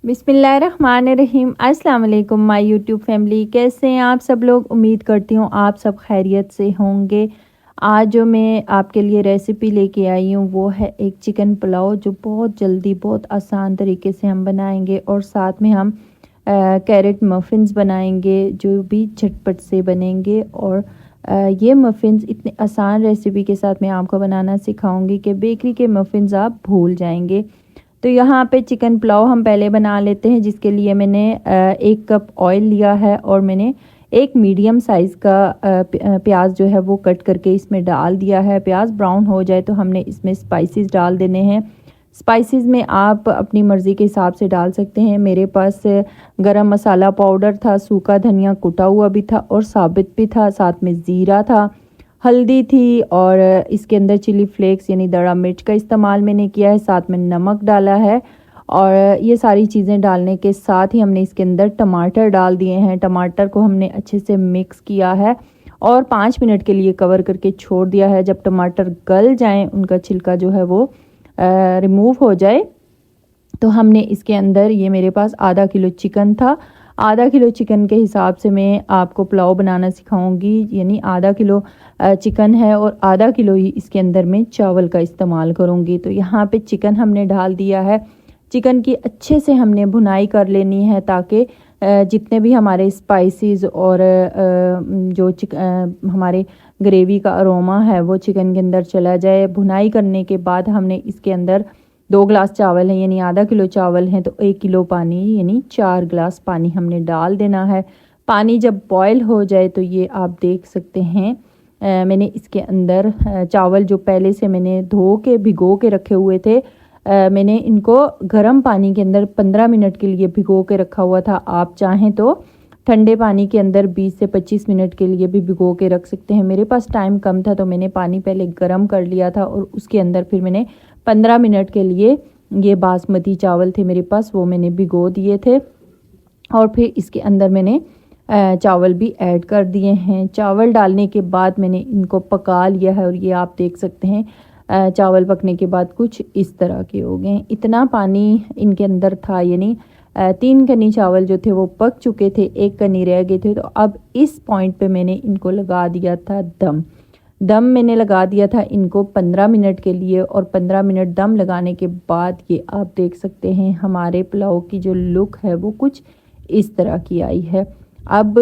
बिस्मिल्लाहिर्रहमानिर्रहीम। अस्सलाम वालेकुम माय यूट्यूब फैमिली, कैसे हैं आप सब लोग। उम्मीद करती हूँ आप सब खैरियत से होंगे। आज जो मैं आपके लिए रेसिपी लेके आई हूँ वो है एक चिकन पुलाव, जो बहुत जल्दी बहुत आसान तरीके से हम बनाएंगे और साथ में हम कैरेट मफ़िन्स बनाएंगे जो भी झटपट से बनेंगे। और ये मफ़िन्स इतने आसान रेसिपी के साथ मैं आपको बनाना सिखाऊंगी कि बेकरी के मफ़िन्स आप भूल जाएंगे। तो यहाँ पे चिकन पुलाव हम पहले बना लेते हैं, जिसके लिए मैंने 1 कप ऑयल लिया है और मैंने एक मीडियम साइज़ का प्याज जो है वो कट करके इसमें डाल दिया है। प्याज ब्राउन हो जाए तो हमने इसमें स्पाइसेस डाल देने हैं। स्पाइसेस में आप अपनी मर्ज़ी के हिसाब से डाल सकते हैं। मेरे पास गरम मसाला पाउडर था, सूखा धनिया कुटा हुआ भी था और साबित भी था, साथ में ज़ीरा था, हल्दी थी और इसके अंदर चिली फ्लेक्स यानी दड़ा मिर्च का इस्तेमाल मैंने किया है, साथ में नमक डाला है। और ये सारी चीज़ें डालने के साथ ही हमने इसके अंदर टमाटर डाल दिए हैं। टमाटर को हमने अच्छे से मिक्स किया है और 5 मिनट के लिए कवर करके छोड़ दिया है। जब टमाटर गल जाएं, उनका छिलका जो है वो रिमूव हो जाए, तो हमने इसके अंदर, ये मेरे पास आधा किलो चिकन था, आधा किलो चिकन के हिसाब से मैं आपको पुलाव बनाना सिखाऊंगी। यानी आधा किलो चिकन है और आधा किलो ही इसके अंदर मैं चावल का इस्तेमाल करूंगी। तो यहाँ पे चिकन हमने डाल दिया है। चिकन की अच्छे से हमने भुनाई कर लेनी है ताकि जितने भी हमारे स्पाइसेस और जो हमारे ग्रेवी का अरोमा है वो चिकन के अंदर चला जाए। भुनाई करने के बाद हमने इसके अंदर 2 गिलास चावल हैं, यानी आधा किलो चावल हैं तो 1 किलो पानी यानी 4 गिलास पानी हमने डाल देना है। पानी जब बॉयल हो जाए तो ये आप देख सकते हैं मैंने इसके अंदर चावल जो पहले से मैंने धो के भिगो के रखे हुए थे, मैंने इनको गर्म पानी के अंदर 15 मिनट के लिए भिगो के रखा हुआ था। आप चाहें तो ठंडे पानी के अंदर 20 से 25 मिनट के लिए भी भिगो के रख सकते हैं। मेरे पास टाइम कम था तो मैंने पानी पहले गर्म कर लिया था और उसके अंदर फिर मैंने 15 मिनट के लिए, ये बासमती चावल थे मेरे पास, वो मैंने भिगो दिए थे और फिर इसके अंदर मैंने चावल भी ऐड कर दिए हैं। चावल डालने के बाद मैंने इनको पका लिया है और ये आप देख सकते हैं चावल पकने के बाद कुछ इस तरह के हो गए। इतना पानी इनके अंदर था, यानी 3 कनी चावल जो थे वो पक चुके थे, 1 कनी रह गए थे। तो अब इस पॉइंट पे मैंने इनको लगा दिया था दम मैंने लगा दिया था इनको 15 मिनट के लिए। और 15 मिनट दम लगाने के बाद ये आप देख सकते हैं हमारे पुलाव की जो लुक है वो कुछ इस तरह की आई है। अब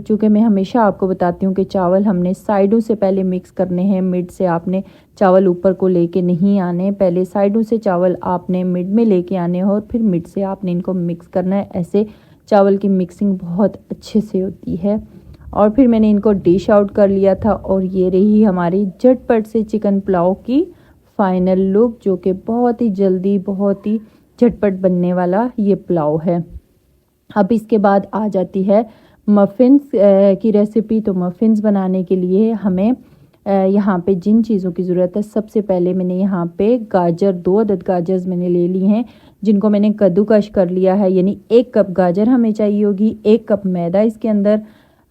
चूँकि मैं हमेशा आपको बताती हूँ कि चावल हमने साइडों से पहले मिक्स करने हैं, मिड से आपने चावल ऊपर को लेके नहीं आने, पहले साइडों से चावल आपने मिड में लेके आने हो और फिर मिड से आपने इनको मिक्स करना है। ऐसे चावल की मिक्सिंग बहुत अच्छे से होती है। और फिर मैंने इनको डिश आउट कर लिया था और ये रही हमारी झटपट से चिकन पुलाव की फाइनल लुक, जो कि बहुत ही जल्दी बहुत ही झटपट बनने वाला ये पुलाव है। अब इसके बाद आ जाती है मफ़िन्स की रेसिपी। तो मफ़िन्स बनाने के लिए हमें यहाँ पे जिन चीज़ों की ज़रूरत है, सबसे पहले मैंने यहाँ पे गाजर, 2 अदद गाजर मैंने ले ली हैं, जिनको मैंने कद्दूकश कर लिया है। यानी 1 कप गाजर हमें चाहिए होगी, 1 कप मैदा इसके अंदर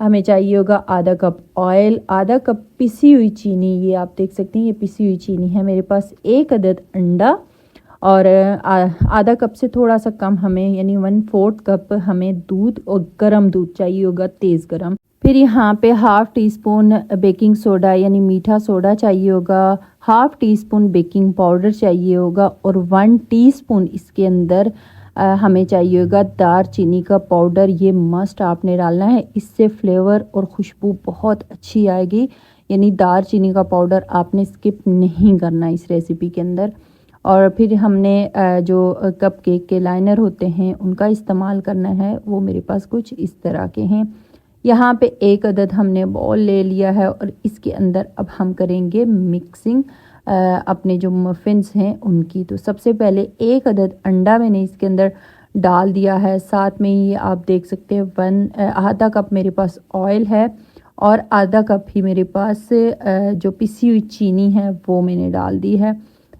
हमें चाहिए होगा, आधा कप ऑयल, आधा कप पिसी हुई चीनी, ये आप देख सकते हैं ये पिसी हुई चीनी है मेरे पास, 1 अदद अंडा और आधा कप से थोड़ा सा कम हमें यानी 1/4 कप हमें दूध और गर्म दूध चाहिए होगा, तेज़ गर्म। फिर यहाँ पे half tea spoon baking soda यानी मीठा सोडा चाहिए होगा, half tea spoon baking powder चाहिए होगा और 1 टीस्पून इसके अंदर हमें चाहिए होगा दारचीनी का पाउडर। ये मस्ट आपने डालना है, इससे फ्लेवर और खुशबू बहुत अच्छी आएगी। यानी दारचीनी का पाउडर आपने स्किप नहीं करना इस रेसिपी के अंदर। और फिर हमने जो कप केक के लाइनर होते हैं उनका इस्तेमाल करना है, वो मेरे पास कुछ इस तरह के हैं। यहाँ पे 1 अदद हमने बॉल ले लिया है और इसके अंदर अब हम करेंगे मिक्सिंग अपने जो मफ़िन्स हैं उनकी। तो सबसे पहले 1 अदद अंडा मैंने इसके अंदर डाल दिया है, साथ में ये आप देख सकते हैं आधा कप मेरे पास ऑयल है और आधा कप ही मेरे पास जो पिसी हुई चीनी है वो मैंने डाल दी है।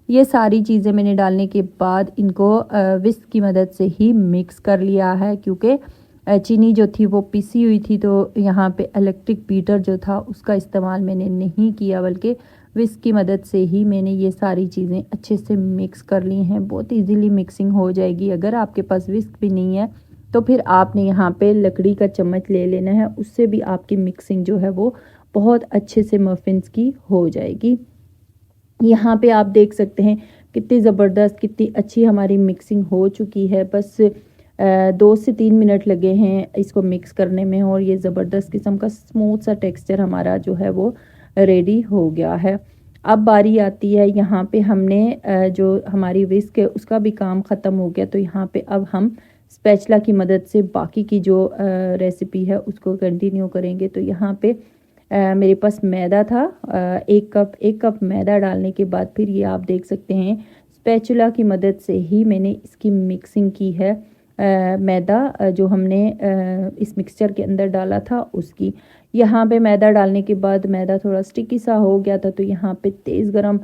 ये सारी चीज़ें मैंने डालने के बाद इनको विस्क की मदद से ही मिक्स कर लिया है, क्योंकि चीनी जो थी वो पिसी हुई थी। तो यहाँ पे इलेक्ट्रिक बीटर जो था उसका इस्तेमाल मैंने नहीं किया, बल्कि विस्क की मदद से ही मैंने ये सारी चीज़ें अच्छे से मिक्स कर ली हैं। बहुत इजीली मिक्सिंग हो जाएगी। अगर आपके पास विस्क भी नहीं है तो फिर आपने यहाँ पे लकड़ी का चम्मच ले लेना है, उससे भी आपकी मिक्सिंग जो है वो बहुत अच्छे से मफ़िन्स की हो जाएगी। यहाँ पे आप देख सकते हैं कितनी ज़बरदस्त, कितनी अच्छी हमारी मिक्सिंग हो चुकी है। बस 2 से 3 मिनट लगे हैं इसको मिक्स करने में और ये ज़बरदस्त किस्म का स्मूथ सा टेक्सचर हमारा जो है वो रेडी हो गया है। अब बारी आती है, यहाँ पे हमने जो हमारी विस्क है उसका भी काम ख़त्म हो गया, तो यहाँ पे अब हम स्पैचुला की मदद से बाकी की जो रेसिपी है उसको कंटिन्यू करेंगे। तो यहाँ पे मेरे पास मैदा था, 1 कप मैदा डालने के बाद फिर ये आप देख सकते हैं स्पैचुला की मदद से ही मैंने इसकी मिक्सिंग की है। मैदा जो हमने इस मिक्सचर के अंदर डाला था उसकी, यहाँ पे मैदा डालने के बाद मैदा थोड़ा स्टिकी सा हो गया था, तो यहाँ पे तेज़ गरम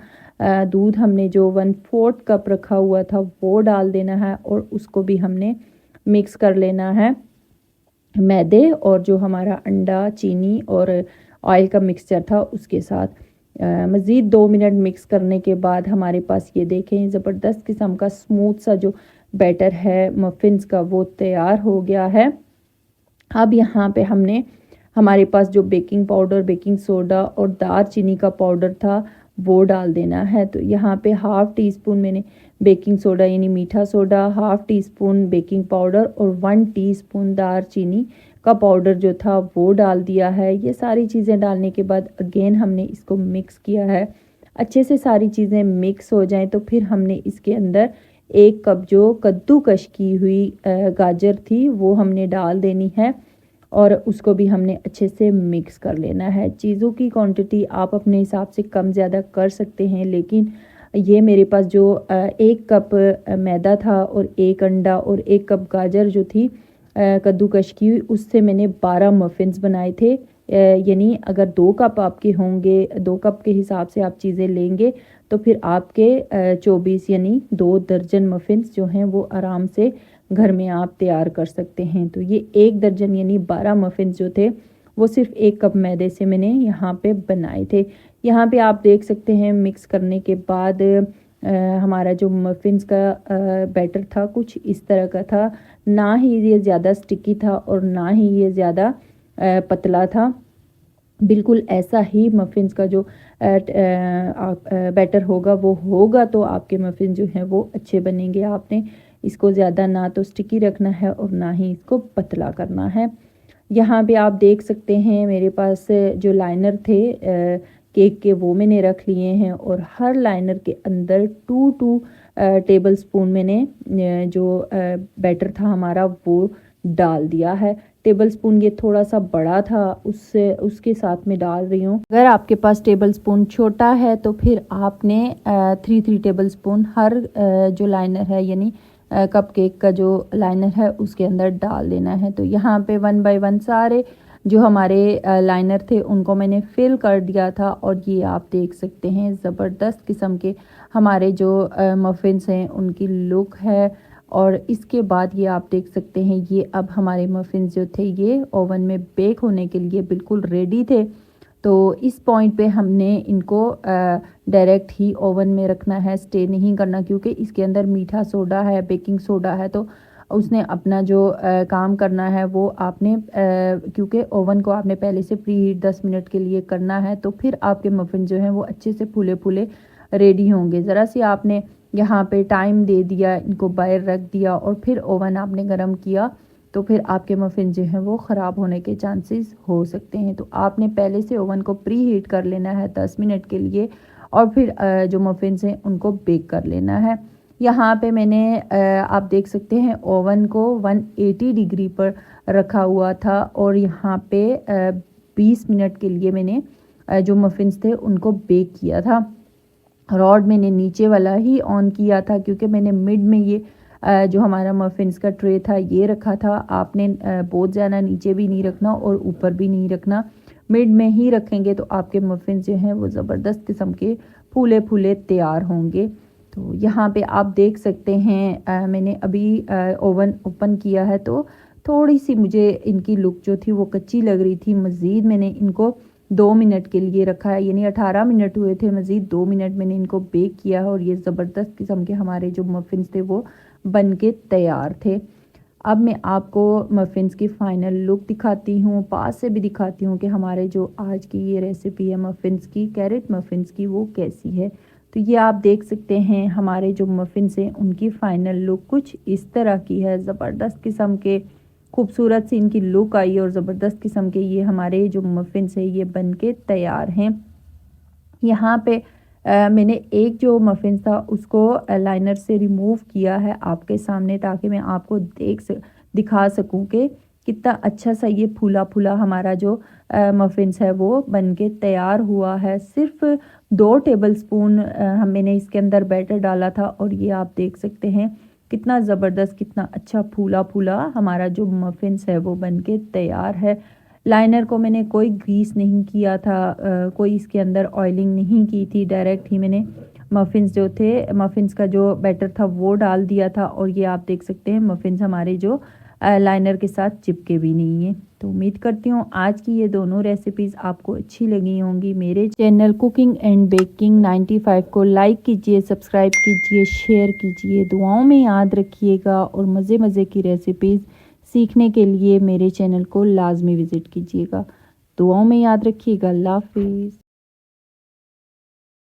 दूध हमने जो 1/4 कप रखा हुआ था वो डाल देना है और उसको भी हमने मिक्स कर लेना है मैदे और जो हमारा अंडा, चीनी और ऑयल का मिक्सचर था उसके साथ। मज़ीद 2 मिनट मिक्स करने के बाद हमारे पास ये देखें ज़बरदस्त किस्म का स्मूथ सा जो बैटर है मफ़िन्स का वो तैयार हो गया है। अब यहाँ पे हमने हमारे पास जो बेकिंग पाउडर, बेकिंग सोडा और दालचीनी का पाउडर था वो डाल देना है। तो यहाँ पे 1/2 टीस्पून मैंने बेकिंग सोडा यानी मीठा सोडा, 1/2 टीस्पून बेकिंग पाउडर और 1 टीस्पून दालचीनी का पाउडर जो था वो डाल दिया है। ये सारी चीज़ें डालने के बाद अगेन हमने इसको मिक्स किया है। अच्छे से सारी चीज़ें मिक्स हो जाएं तो फिर हमने इसके अंदर 1 कप जो कद्दूकश की हुई गाजर थी वो हमने डाल देनी है और उसको भी हमने अच्छे से मिक्स कर लेना है। चीज़ों की क्वांटिटी आप अपने हिसाब से कम ज़्यादा कर सकते हैं, लेकिन ये मेरे पास जो 1 कप मैदा था और 1 अंडा और 1 कप गाजर जो थी कद्दूकश की हुई, उससे मैंने 12 मफ़िन्स बनाए थे। यानी अगर 2 कप आपके होंगे, 2 कप के हिसाब से आप चीज़ें लेंगे तो फिर आपके 24 यानी 2 दर्जन मफ़िन्स जो हैं वो आराम से घर में आप तैयार कर सकते हैं। तो ये 1 दर्जन यानी 12 मफ़िन्स जो थे वो सिर्फ 1 कप मैदे से मैंने यहाँ पे बनाए थे। यहाँ पे आप देख सकते हैं मिक्स करने के बाद हमारा जो मफ़िन्स का बैटर था कुछ इस तरह का था। ना ही ये ज़्यादा स्टिकी था और ना ही ये ज़्यादा पतला था। बिल्कुल ऐसा ही मफ़िन्स का जो बैटर होगा वो होगा तो आपके मफ़िन जो हैं वो अच्छे बनेंगे। आपने इसको ज़्यादा ना तो स्टिकी रखना है और ना ही इसको पतला करना है। यहाँ पे आप देख सकते हैं मेरे पास जो लाइनर थे केक के वो मैंने रख लिए हैं और हर लाइनर के अंदर 2 टेबल स्पून मैंने जो बैटर था हमारा वो डाल दिया है। टेबल स्पून ये थोड़ा सा बड़ा था उसके साथ में डाल रही हूँ। अगर आपके पास टेबल स्पून छोटा है तो फिर आपने 3 टेबल स्पून हर जो लाइनर है यानी कप केक का जो लाइनर है उसके अंदर डाल देना है। तो यहाँ पे 1 बाय 1 सारे जो हमारे लाइनर थे उनको मैंने फिल कर दिया था और ये आप देख सकते हैं ज़बरदस्त किस्म के हमारे जो मफ़िन्स हैं उनकी लुक है। और इसके बाद ये आप देख सकते हैं ये अब हमारे मफ़िन्स जो थे ये ओवन में बेक होने के लिए बिल्कुल रेडी थे। तो इस पॉइंट पे हमने इनको डायरेक्ट ही ओवन में रखना है, स्टे नहीं करना, क्योंकि इसके अंदर मीठा सोडा है, बेकिंग सोडा है, तो उसने अपना जो काम करना है वो आपने क्योंकि ओवन को आपने पहले से प्री हीट 10 मिनट के लिए करना है, तो फिर आपके मफ़िन जो हैं वो अच्छे से फूले फूले रेडी होंगे। ज़रा सी आपने यहाँ पे टाइम दे दिया, इनको बाहर रख दिया और फिर ओवन आपने गर्म किया तो फिर आपके मफ़िन जो हैं वो ख़राब होने के चांसेस हो सकते हैं। तो आपने पहले से ओवन को प्री हीट कर लेना है 10 मिनट के लिए और फिर जो मफ़िन्स हैं उनको बेक कर लेना है। यहाँ पे मैंने आप देख सकते हैं ओवन को 180 डिग्री पर रखा हुआ था और यहाँ पे 20 मिनट के लिए मैंने जो मफ़िन्स थे उनको बेक किया था। रॉड मैंने नीचे वाला ही ऑन किया था क्योंकि मैंने मिड में ये जो हमारा मफ़िन्स का ट्रे था ये रखा था। आपने बहुत ज़्यादा नीचे भी नहीं रखना और ऊपर भी नहीं रखना, मिड में ही रखेंगे तो आपके मफ़िन्स जो हैं वो ज़बरदस्त किस्म के फूले फूले तैयार होंगे। तो यहाँ पे आप देख सकते हैं मैंने अभी ओवन ओपन किया है तो थोड़ी सी मुझे इनकी लुक जो थी वो कच्ची लग रही थी। मज़ीद मैंने इनको 2 मिनट के लिए रखा है, यानी 18 मिनट हुए थे, मज़ीद 2 मिनट मैंने इनको बेक किया है और ये ज़बरदस्त किस्म के हमारे जो मफ़िन्स थे वो बन के तैयार थे। अब मैं आपको मफ़िन्स की फ़ाइनल लुक दिखाती हूँ, पास से भी दिखाती हूँ कि हमारे जो आज की ये रेसिपी है मफ़िन्स की, कैरेट मफ़िन्स की, वो कैसी है। तो ये आप देख सकते हैं हमारे जो मफ़िन्स हैं उनकी फ़ाइनल लुक कुछ इस तरह की है। ज़बरदस्त किस्म के खूबसूरत सी इनकी लुक आई और ज़बरदस्त किस्म के ये हमारे जो मफ़िन्स हैं ये बन के तैयार हैं। यहाँ पे मैंने एक जो मफ़िन था उसको लाइनर से रिमूव किया है आपके सामने, ताकि मैं आपको दिखा सकूं कि कितना अच्छा सा ये फूला फूला हमारा जो मफ़िन्स है वो बन के तैयार हुआ है। सिर्फ 2 टेबलस्पून मैंने इसके अंदर बैटर डाला था और ये आप देख सकते हैं कितना ज़बरदस्त, कितना अच्छा फूला फूला हमारा जो मफ़िन्स है वो बन के तैयार है। लाइनर को मैंने कोई ग्रीस नहीं किया था, कोई इसके अंदर ऑयलिंग नहीं की थी, डायरेक्ट ही मैंने मफ़िन्स जो थे, मफ़िन्स का जो बैटर था वो डाल दिया था और ये आप देख सकते हैं मफ़िन्स हमारे जो लाइनर के साथ चिपके भी नहीं हैं। तो उम्मीद करती हूँ आज की ये दोनों रेसिपीज़ आपको अच्छी लगी होंगी। मेरे चैनल कुकिंग एंड बेकिंग 95 को लाइक कीजिए, सब्सक्राइब कीजिए, शेयर कीजिए, दुआओं में याद रखिएगा और मज़े मज़े की रेसिपीज़ सीखने के लिए मेरे चैनल को लाजमी विज़िट कीजिएगा। दुआओं में याद रखिएगा। अल्लाह हाफ़िज़।